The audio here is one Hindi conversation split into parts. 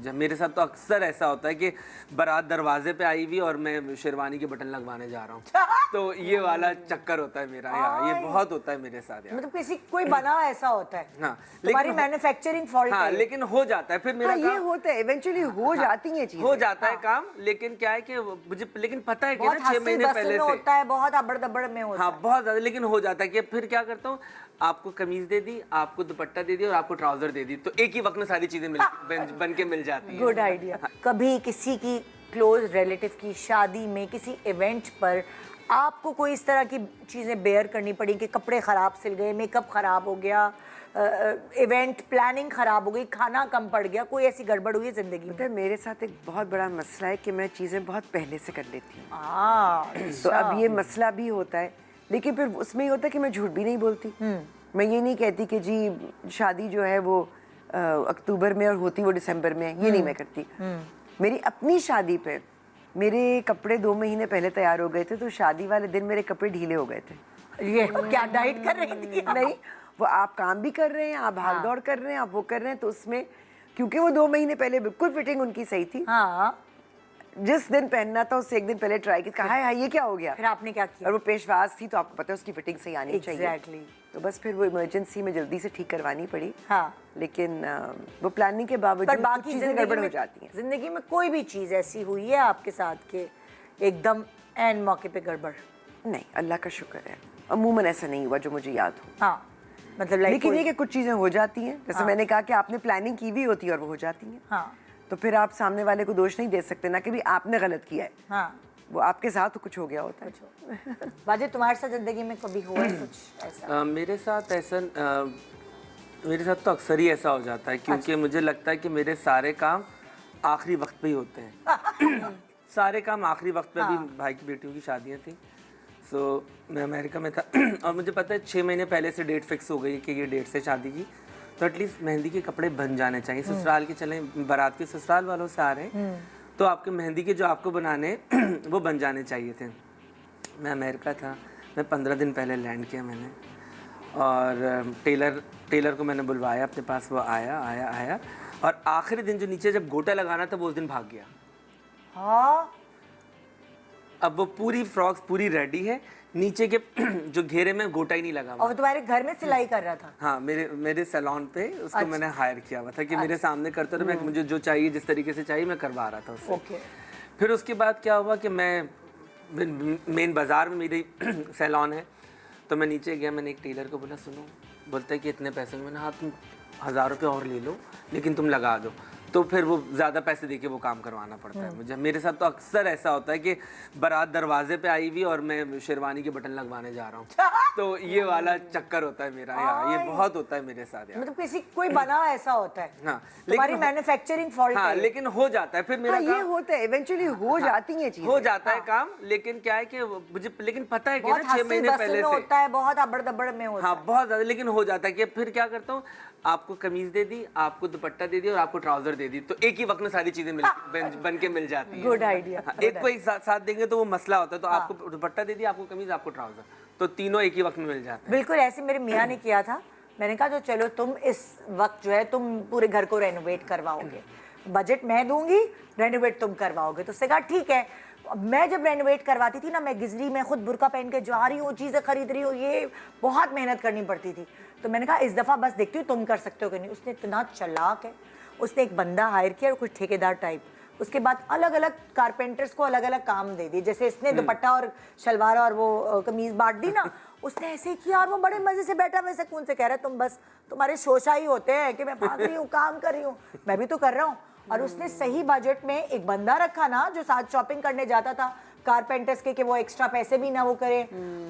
मुझे। मेरे साथ तो अक्सर ऐसा होता है कि बारात दरवाजे पे आई हुई और मैं शेरवानी के बटन लगवाने जा रहा हूँ, तो ये वाला चक्कर होता है मेरा यार, ये बहुत होता है मेरे साथ यार। मतलब किसी कोई बना ऐसा होता है। हाँ, तुम्हारी मैन्युफैक्चरिंग फॉल्ट हाँ, है। लेकिन हो जाता है फिर मेरा ये होता है, इवेंचुअली हो जाती है चीजें, हो जाता है काम, लेकिन क्या है कि मुझे लेकिन पता है कि बहुत ना 6 महीने पहले से होता है, बहुत अबड़ दबड़ में होता है। हाँ, बहुत ज्यादा, लेकिन हो जाता है कि फिर क्या करता हूँ, आपको कमीज दे दी, आपको दुपट्टा दे दिया और आपको ट्राउजर दे दी, तो एक ही वक्त में सारी चीजें बन के मिल जाती है। Good idea. कभी किसी की क्लोज रिलेटिव की शादी में, किसी इवेंट पर आपको कोई इस तरह की चीजें बेयर करनी पड़ी कि कपड़े खराब सिल गए, मेकअप खराब हो गया, इवेंट प्लानिंग खराब हो गई, खाना कम पड़ गया, कोई ऐसी गड़बड़ हुई है जिंदगी में? मेरे साथ एक बहुत बड़ा मसला है कि मैं चीजें बहुत पहले से कर लेती हूँ, तो अब ये मसला भी होता है, लेकिन फिर उसमें ये होता है कि मैं झूठ भी नहीं बोलती। मैं ये नहीं कहती कि जी शादी जो है वो अक्टूबर में और होती वो दिसंबर में, ये नहीं मैं करती। मेरी अपनी शादी पे मेरे कपड़े 2 महीने पहले तैयार हो गए थे, तो शादी वाले दिन मेरे कपड़े ढीले हो गए थे। ये क्या डाइट कर रही थी? नहीं, वो आप काम भी कर रहे हैं, आप भाग दौड़ कर रहे हैं, आप वो कर रहे हैं, तो उसमें क्योंकि वो 2 महीने पहले बिल्कुल फिटिंग उनकी सही थी, हाँ, जिस दिन पहनना था उससे एक दिन पहले ट्राई की, कहा हाय ये क्या हो गया, फिर आपने क्या किया? और वो पेशवाज थी तो आपको पता है उसकी फिटिंग सही आनी चाहिए। Exactly. तो बस फिर वो इमरजेंसी में जल्दी से ठीक करवानी पड़ी। हाँ, लेकिन वो प्लानिंग के बावजूद पर कुछ बाकी चीजें गड़बड़ हो जाती हैं। जिंदगी में कोई भी चीज ऐसी हुई है आपके साथ के एकदम एन मौके पे गड़बड़? नहीं, अल्लाह का शुक्र है, अमूमन ऐसा नहीं हुआ जो मुझे याद हो। हाँ, मतलब लेकिन ये कि कुछ चीजें हो जाती हैं, जैसे मैंने कहा कि आपने प्लानिंग की भी होती है और वो हो जाती हैं। हाँ, तो फिर आप सामने वाले को दोष नहीं दे सकते ना कि भी आपने गलत किया है। हाँ, वो आपके साथ तो कुछ हो गया होता है। वाजिद, तुम्हारे साथ जिंदगी में कभी हुआ है कुछ ऐसा? मेरे साथ ऐसा मेरे साथ तो अक्सर ही ऐसा हो जाता है, क्योंकि मुझे लगता है कि मेरे सारे काम आखिरी वक्त पे ही होते हैं। सारे काम आखिरी वक्त पे। अभी भाई की बेटियों की शादियां थी, सो मैं अमेरिका में था और मुझे पता है 6 महीने पहले से डेट फिक्स हो गई कि ये डेट से शादी की, तो एटलीस्ट मेहंदी के कपड़े बन जाने चाहिए। ससुराल के चले, बारात के ससुराल वालों से आ रहे हैं, तो आपके मेहंदी के जो आपको बनाने वो बन जाने चाहिए थे। मैं अमेरिका था, मैं 15 दिन पहले लैंड किया मैंने, और टेलर को मैंने बुलवाया अपने पास, वो आया और आखिरी दिन जो नीचे जब गोटा लगाना था वो उस दिन भाग गया। हाँ, अब वो पूरी फ्रॉक्स पूरी रेडी है, नीचे के जो घेरे में गोटा ही नहीं लगा हुआ। और तुम्हारे घर में सिलाई कर रहा था? हाँ, मेरे सैलून पे उसको मैंने हायर किया हुआ था कि मेरे सामने करते रहे, मुझे जो चाहिए जिस तरीके से चाहिए मैं करवा रहा था उससे। ओके। फिर उसके बाद क्या हुआ कि मैं मेन बाजार में मेरी सैलून है, तो मैं नीचे गया, मैंने एक टेलर को बोला सुनो, बोलता है कि इतने पैसे में। मैंने हाँ तुम 1000 रुपये और ले लो, लेकिन तुम लगा दो। तो फिर वो ज़्यादा पैसे देके वो काम करवाना पड़ता है मुझे। मेरे साथ तो अक्सर ऐसा होता है कि बारात दरवाजे पे आई हुई और मैं शेरवानी के बटन लगवाने जा रहा हूँ, तो ये वाला चक्कर होता है मेरा यार, ये बहुत होता है मेरे साथ यार। मतलब किसी कोई बना ऐसा होता है। हाँ, तुम्हारी मैन्युफैक्चरिंग फॉल्ट हाँ, है। लेकिन हो जाता है फिर मेरा ये होता है, इवेंचुअली हो जाती हैं चीजें, हो जाता है काम, लेकिन क्या है कि मुझे लेकिन पता है कि ना 6 महीने पहले से होता है, बहुत अबड़ दबड़ में होता है। हाँ, बहुत ज्यादा, लेकिन हो जाता है कि फिर क्या करता हूँ, आपको कमीज दे दी, आपको दुपट्टा दे दिया और आपको ट्राउजर दे दी, तो एक ही वक्त में सारी चीजें बन के मिल जाती है। Good idea. एक को एक साथ देंगे तो वो मसला होता है, तो आपको दुपट्टा दे दिया, आपको कमीज, आपको ट्राउजर, तो तीनों एक ही वक्त में मिल जाते हैं। बिल्कुल ऐसे मेरे मियाँ ने किया था। मैंने कहा जो चलो तुम इस वक्त जो है तुम पूरे घर को रेनोवेट करवाओगे, बजट मैं दूंगी, रेनोवेट तुम करवाओगे। तो उससे कहा ठीक है। मैं जब रेनोवेट करवाती थी ना, मैं गिजरी में खुद बुर्का पहन के जा रही हूँ, चीज़ें खरीद रही हूँ, ये बहुत मेहनत करनी पड़ती थी। तो मैंने कहा इस दफ़ा बस देखती हूँ तुम कर सकते हो कि नहीं। उसने इतना चालाक है, उसने एक बंदा हायर किया और कुछ ठेकेदार टाइप, उसके बाद अलग अलग कारपेंटर्स को अलग अलग काम दे दिए। जैसे इसने दुपट्टा और शलवार और वो कमीज बांट दी ना, उसने ऐसे ही किया और वो बड़े मजे से बैठा वैसे कौन से कह रहा है तुम बस तुम्हारे शोशा ही होते हैं कि मैं भाग रही हूँ, काम कर रही हूँ, मैं भी तो कर रहा हूँ। और उसने सही बजट में एक बंदा रखा ना जो साथ शॉपिंग करने जाता था कारपेंटर्स के, कि वो एक्स्ट्रा पैसे भी ना वो करे,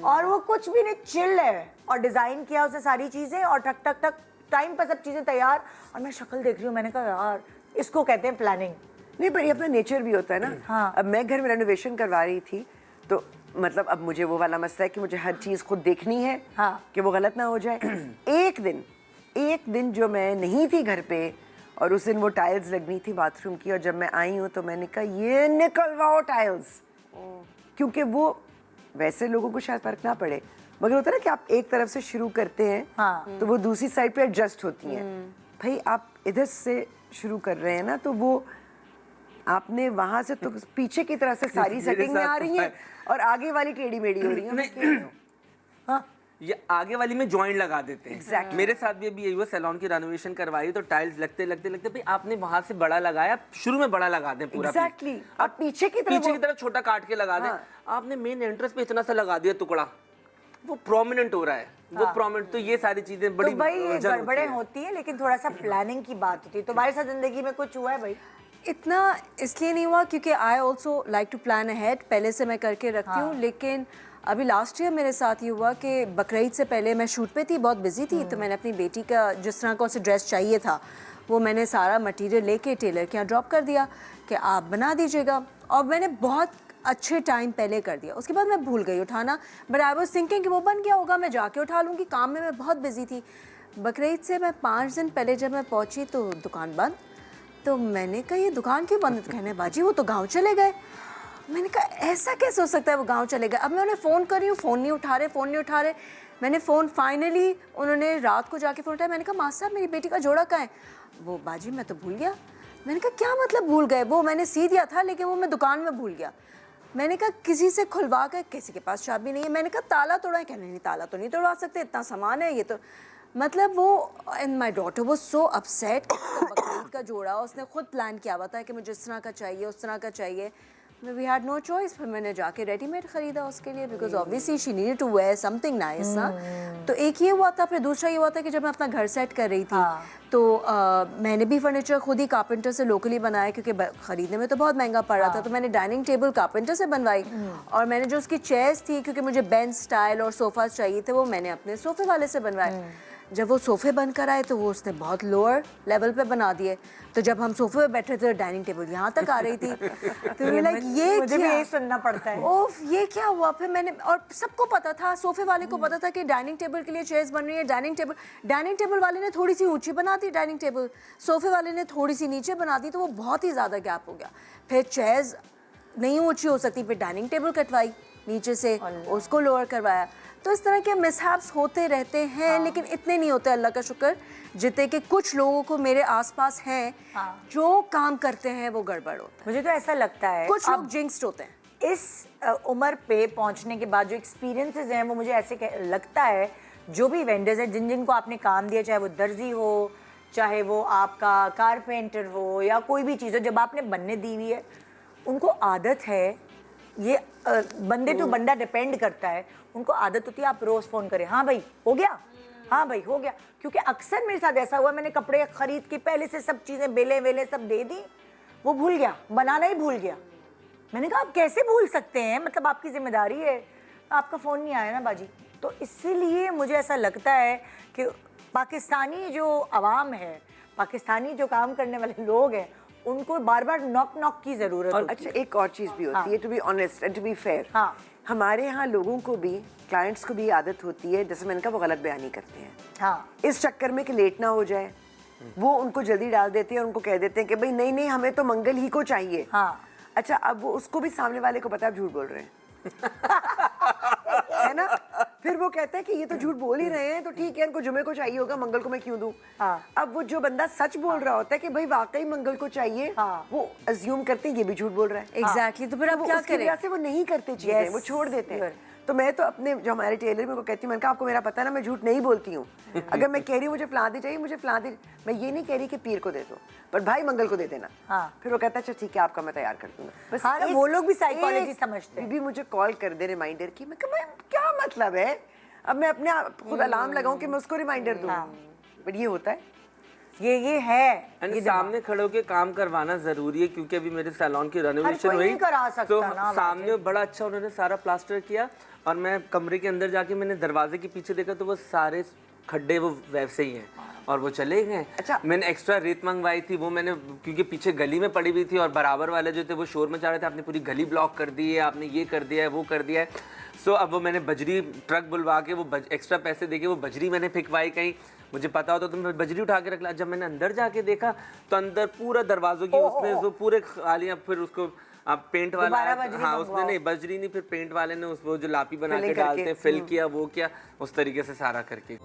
और वो कुछ भी नहीं, चिल है। और डिजाइन किया उसने सारी चीजें, और ठक ठक ठक टाइम पर सब चीजें तैयार। और मैं शक्ल देख रही हूँ, मैंने कहा यार इसको कहते हैं प्लानिंग। नहीं, पर ये अपना नेचर भी होता है ना। हाँ। अब मैं घर में रेनोवेशन करवा रही थी, तो मतलब अब मुझे वो वाला मसला है कि मुझे हर चीज़ खुद देखनी है, हाँ। कि वो गलत ना हो जाए। एक दिन जो मैं नहीं थी घर पे, और उस दिन वो टाइल्स लगनी थी बाथरूम की, और जब मैं आई हूँ तो मैंने कहा ये निकलवाओ टाइल्स, क्योंकि वो वैसे लोगों को शायद फर्क ना पड़े, मगर होता है ना कि आप एक तरफ से शुरू करते हैं, हाँ। तो वो दूसरी साइड पे एडजस्ट होती हैं। भाई आप इधर से शुरू कर रहे हैं ना, तो वो आपने वहां से तो पीछे की तरह से सारी मेरे सेटिंग में साथ आ रही है और आगे वाली टेढ़ी मेढ़ी हो रही है। हाँ, ये आगे वाली में जॉइंट लगा देते हैं। Exactly. मेरे साथ भी अभी यही हुआ, सैलून की रेनोवेशन करवाई तो टाइल्स लगते भाई आपने वहां से बड़ा लगाया, शुरू में बड़ा लगा दें पूरा। Exactly. अब पीछे की तरफ छोटा काट के लगा दें। आपने मेन एंट्रेंस पे इतना सा लगा दिया टुकड़ा, वो प्रोमिनेंट हो रहा है, वो प्रोमिनेंट। तो ये सारी चीजें बड़ी तो भाई ये वजन गड़बड़ें होती है, लेकिन थोड़ा सा प्लानिंग की बात होती है। तुम्हारे साथ जिंदगी में कुछ हुआ है भाई? इतना इसलिए नहीं हुआ क्योंकि I also like to plan ahead, पहले से मैं करके रखती हूँ। लेकिन अभी लास्ट ईयर मेरे साथ ये हुआ कि बकरीद से पहले मैं शूट पे थी, बहुत बिजी थी, तो मैंने अपनी बेटी का जिस तरह कौन सी ड्रेस चाहिए था वो मैंने सारा मटेरियल लेके टेलर के यहाँ ड्रॉप कर दिया कि आप बना दीजिएगा, और मैंने बहुत अच्छे टाइम पहले कर दिया। उसके बाद मैं भूल गई उठाना, बट आई वाज थिंकिंग कि वो बन गया होगा, मैं जाके उठा लूँगी, काम में मैं बहुत बिजी थी। बकरीद से मैं 5 दिन पहले जब मैं पहुँची तो दुकान बंद। तो मैंने कहा ये दुकान क्यों बंद? कहने बाजी वो तो गांव चले गए। मैंने कहा ऐसा कैसे हो सकता है, वो गांव चले गए। अब मैं उन्हें फ़ोन कर रही हूँ, फ़ोन नहीं उठा रहे। मैंने फ़ोन फाइनली उन्होंने रात को जाके फ़ोन उठाया। मैंने कहा मास्टर साहब मेरी बेटी का जोड़ा कहाँ है? वो बाजी मैं तो भूल गया। मैंने कहा क्या मतलब भूल गए? वो मैंने सी दिया था लेकिन वो मैं दुकान में भूल गया। मैंने कहा किसी से खुलवा कर, किसी के पास चाबी नहीं है। मैंने कहा ताला तोड़ा है? कहने नहीं ताला तो नहीं तोड़वा सकते, इतना सामान है ये तो। मतलब वो, एंड माई डॉटर वो सो अपसेट। बकरीद का जोड़ा उसने खुद प्लान किया हुआ था कि मुझे इस तरह का चाहिए, उस तरह का चाहिए। वी हैड नो चॉइस, फिर मैंने जाके रेडीमेड ख़रीदा उसके लिए, because obviously she needed to wear something nice ना। तो एक ये हुआ था। फिर दूसरा ये हुआ था कि जब मैं अपना घर सेट कर रही थी तो मैंने भी फर्नीचर खुद ही कारपेंटर से लोकली बनाया, क्योंकि ख़रीदने में तो बहुत महंगा पड़ रहा था। तो मैंने डाइनिंग टेबल कारपेंटर से बनवाई, और मैंने जो उसकी चेयर्स थी, क्योंकि मुझे बेंच स्टाइल और सोफ़ा चाहिए थे, वो मैंने अपने सोफ़े वाले से बनवाए। जब वो सोफ़े बनकर आए तो वो उसने बहुत लोअर लेवल पे बना दिए। तो जब हम सोफ़े पे बैठे थे डाइनिंग टेबल यहाँ तक आ रही थी। तो ये लाइक ये मुझे भी यही सुनना पड़ता है। ओफ ये क्या हुआ? फिर मैंने, और सबको पता था, सोफ़े वाले को पता था कि डाइनिंग टेबल के लिए चेयर्स बन रही है। डाइनिंग टेबल वाले ने थोड़ी सी ऊंची बना दी डाइनिंग टेबल, सोफ़े वाले ने थोड़ी सी नीचे बना दी, तो वो बहुत ही ज़्यादा गैप हो गया। फिर चेयर्स नहीं ऊँची हो सकती, फिर डाइनिंग टेबल कटवाई नीचे से, उसको लोअर करवाया। तो इस तरह के मिसहैप्स होते रहते हैं। लेकिन इतने नहीं होते, अल्लाह का शुक्र, जितने कि कुछ लोगों को मेरे आसपास हैं जो काम करते हैं वो गड़बड़ होता है। मुझे तो ऐसा लगता है कुछ लोग जिंक्स्ड होते हैं। इस उम्र पे पहुंचने के बाद जो एक्सपीरियंसेस हैं वो मुझे ऐसे लगता है, जो भी वेंडर्स हैं जिनको आपने काम दिया, चाहे वो दर्जी हो, चाहे वो आपका कारपेंटर हो, या कोई भी चीज़ हो, जब आपने बनने दी हुई है, उनको आदत है, ये बंदे टू बंदा डिपेंड करता है, उनको आदत होती है आप रोज़ फ़ोन करें, हाँ भाई हो गया, हाँ भाई हो गया। क्योंकि अक्सर मेरे साथ ऐसा हुआ, मैंने कपड़े खरीद के पहले से सब चीज़ें बेले वेले सब दे दी, वो भूल गया, बनाना ही भूल गया। मैंने कहा आप कैसे भूल सकते हैं, मतलब आपकी जिम्मेदारी है, आपका फ़ोन नहीं आया ना बाजी। तो इसीलिए मुझे ऐसा लगता है कि पाकिस्तानी जो आवाम है, पाकिस्तानी जो काम करने वाले लोग हैं, उनको बार बार नॉक की ज़रूरत होती है। अच्छा एक और चीज़ भी होती है, to be honest and to be fair, हमारे यहाँ लोगों को भी, क्लाइंट्स को भी आदत होती है, जैसे मैंने कहा, वो गलत बयानी करते हैं। इस चक्कर में कि लेट ना हो जाए, वो उनको जल्दी डाल देते हैं और उनको कह देते हैं कि भाई नहीं नहीं हमें तो मंगल ही को चाहिए। अच्छा, अब वो उसको भी सामने वाले को पता है आप झूठ बोल रहे हैं है ना। फिर वो कहता है कि ये तो झूठ बोल ही रहे हैं, तो ठीक है, इनको जुमे को चाहिए होगा, मंगल को मैं क्यों दूं। अब वो जो बंदा सच बोल रहा होता है कि भाई वाकई मंगल को चाहिए, वो अज्यूम करते हैं ये भी झूठ बोल रहा है। एग्जैक्टली। तो फिर अब क्या करें? से वो नहीं करते चीजें, वो छोड़ देते हैं। तो मैं तो अपने जो हमारे टेलर में को कहती हूँ, मैंने कहा आपको मेरा पता है ना, मैं झूठ नहीं बोलती हूँ। अगर मैं कह रही हूँ मुझे फलादी चाहिए, मुझे फलादी, मैं ये नहीं कह रही कि पीर को दे दो, पर भाई मंगल को दे देना। फिर वो कहता है अच्छा ठीक है आपका मैं तैयार कर दूंगा। बस वो लोग भी साइकोलॉजी समझते हैं। भी मुझे कॉल कर दे रिमाइंडर की, मैं कहा क्या मतलब है, अब मैं अपने खुद अलार्म लगाऊं कि मैं उसको रिमाइंडर दूं। बट ये होता है, ये है, ये सामने खड़े होकर काम करवाना जरूरी है, क्योंकि अभी मेरे सैलून की रेनोवेशन हुई तो सामने बड़ा अच्छा उन्होंने सारा प्लास्टर किया, और मैं कमरे के अंदर जाके मैंने दरवाजे के पीछे देखा तो वो सारे खड्डे वो वैसे ही हैं, और वो चले गए। अच्छा, मैंने एक्स्ट्रा रेत मंगवाई थी, वो मैंने, क्योंकि पीछे गली में पड़ी हुई थी और बराबर वाले जो थे वो शोर मचा रहे थे, आपने पूरी गली ब्लॉक कर दी है, आपने ये कर दिया है, वो कर दिया है। सो अब वो मैंने बजरी ट्रक बुलवा के, वो एक्स्ट्रा पैसे देके वो बजरी मैंने फेंकवाई कहीं, मुझे पता होता तो मैं बजरी उठा के रख ला। जब मैंने अंदर जाके देखा तो अंदर पूरा दरवाजों की उसने जो पूरे खाली, अब फिर उसको आप पेंट वाला, हाँ उसने नहीं बजरी नहीं, फिर पेंट वाले ने उस वो जो लापी बना के डालते फिल किया, वो किया, उस तरीके से सारा करके।